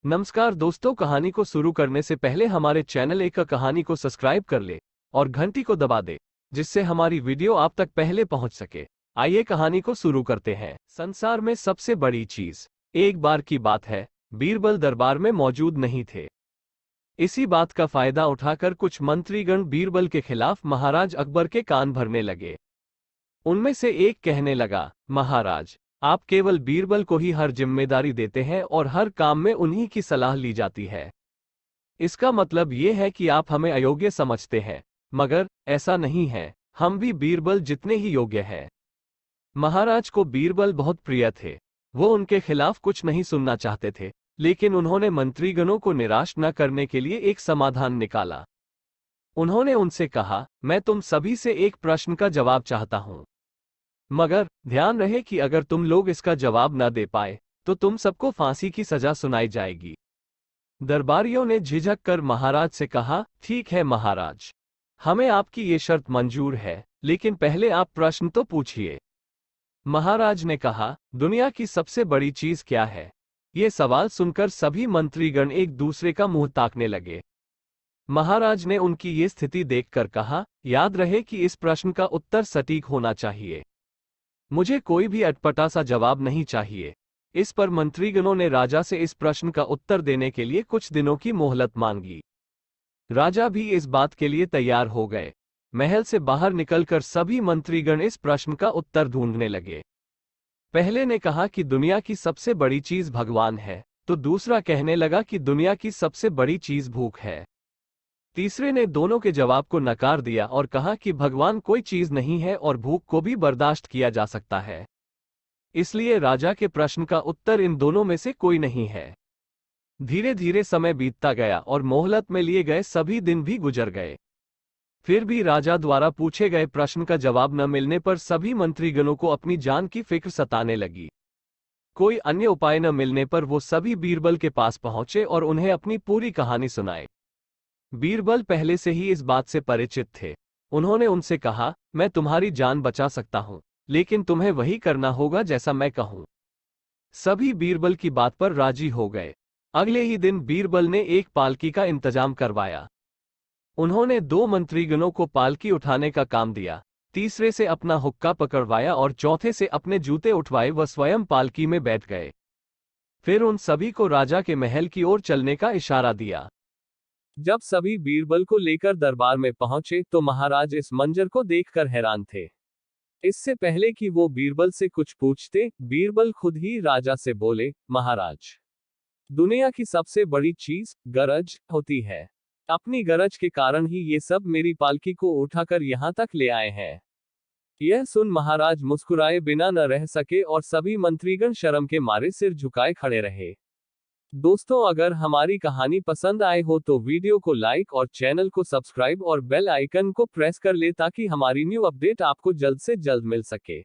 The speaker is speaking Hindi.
नमस्कार दोस्तों, कहानी को शुरू करने से पहले हमारे चैनल एक कहानी को सब्सक्राइब कर ले और घंटी को दबा दे, जिससे हमारी वीडियो आप तक पहले पहुंच सके। आइए कहानी को शुरू करते हैं। संसार में सबसे बड़ी चीज। एक बार की बात है, बीरबल दरबार में मौजूद नहीं थे। इसी बात का फायदा उठाकर कुछ मंत्रीगण बीरबल के खिलाफ महाराज अकबर के कान भरने लगे। उनमें से एक कहने लगा, महाराज, आप केवल बीरबल को ही हर जिम्मेदारी देते हैं और हर काम में उन्हीं की सलाह ली जाती है। इसका मतलब ये है कि आप हमें अयोग्य समझते हैं, मगर ऐसा नहीं है, हम भी बीरबल जितने ही योग्य हैं। महाराज को बीरबल बहुत प्रिय थे। वो उनके खिलाफ कुछ नहीं सुनना चाहते थे, लेकिन उन्होंने मंत्रीगणों को निराश न करने के लिए एक समाधान निकाला। उन्होंने उनसे कहा, मैं तुम सभी से एक प्रश्न का जवाब चाहता हूं, मगर ध्यान रहे कि अगर तुम लोग इसका जवाब न दे पाए तो तुम सबको फांसी की सजा सुनाई जाएगी। दरबारियों ने झिझक कर महाराज से कहा, ठीक है महाराज, हमें आपकी ये शर्त मंजूर है, लेकिन पहले आप प्रश्न तो पूछिए। महाराज ने कहा, दुनिया की सबसे बड़ी चीज क्या है? ये सवाल सुनकर सभी मंत्रीगण एक दूसरे का मुंह ताकने लगे। महाराज ने उनकी ये स्थिति देखकर कहा, याद रहे कि इस प्रश्न का उत्तर सटीक होना चाहिए। मुझे कोई भी अटपटा सा जवाब नहीं चाहिए। इस पर मंत्रीगणों ने राजा से इस प्रश्न का उत्तर देने के लिए कुछ दिनों की मोहलत मांगी। राजा भी इस बात के लिए तैयार हो गए। महल से बाहर निकलकर सभी मंत्रीगण इस प्रश्न का उत्तर ढूंढने लगे। पहले ने कहा कि दुनिया की सबसे बड़ी चीज भगवान है, तो दूसरा कहने लगा कि दुनिया की सबसे बड़ी चीज भूख है। तीसरे ने दोनों के जवाब को नकार दिया और कहा कि भगवान कोई चीज नहीं है और भूख को भी बर्दाश्त किया जा सकता है। इसलिए राजा के प्रश्न का उत्तर इन दोनों में से कोई नहीं है। धीरे धीरे समय बीतता गया और मोहलत में लिए गए सभी दिन भी गुजर गए। फिर भी राजा द्वारा पूछे गए प्रश्न का जवाब न मिलने पर सभी मंत्रीगणों को अपनी जान की फिक्र सताने लगी। कोई अन्य उपाय न मिलने पर वो सभी बीरबल के पास पहुंचे और उन्हें अपनी पूरी कहानी सुनाई। बीरबल पहले से ही इस बात से परिचित थे। उन्होंने उनसे कहा, मैं तुम्हारी जान बचा सकता हूं, लेकिन तुम्हें वही करना होगा जैसा मैं कहूं। सभी बीरबल की बात पर राजी हो गए। अगले ही दिन बीरबल ने एक पालकी का इंतजाम करवाया। उन्होंने दो मंत्रीगणों को पालकी उठाने का काम दिया, तीसरे से अपना हुक्का पकड़वाया और चौथे से अपने जूते उठवाए व स्वयं पालकी में बैठ गए। फिर उन सभी को राजा के महल की ओर चलने का इशारा दिया। जब सभी बीरबल को लेकर दरबार में पहुंचे तो महाराज इस मंजर को देखकर हैरान थे। इससे पहले कि वो बीरबल से कुछ पूछते, बीरबल खुद ही राजा से बोले, महाराज, दुनिया की सबसे बड़ी चीज गरज होती है। अपनी गरज के कारण ही ये सब मेरी पालकी को उठाकर यहाँ तक ले आए हैं। यह सुन महाराज मुस्कुराए बिना न रह सके और सभी मंत्रीगण शर्म के मारे सिर झुकाए खड़े रहे। दोस्तों, अगर हमारी कहानी पसंद आए हो तो वीडियो को लाइक और चैनल को सब्सक्राइब और बेल आइकन को प्रेस कर ले ताकि हमारी न्यू अपडेट आपको जल्द से जल्द मिल सके।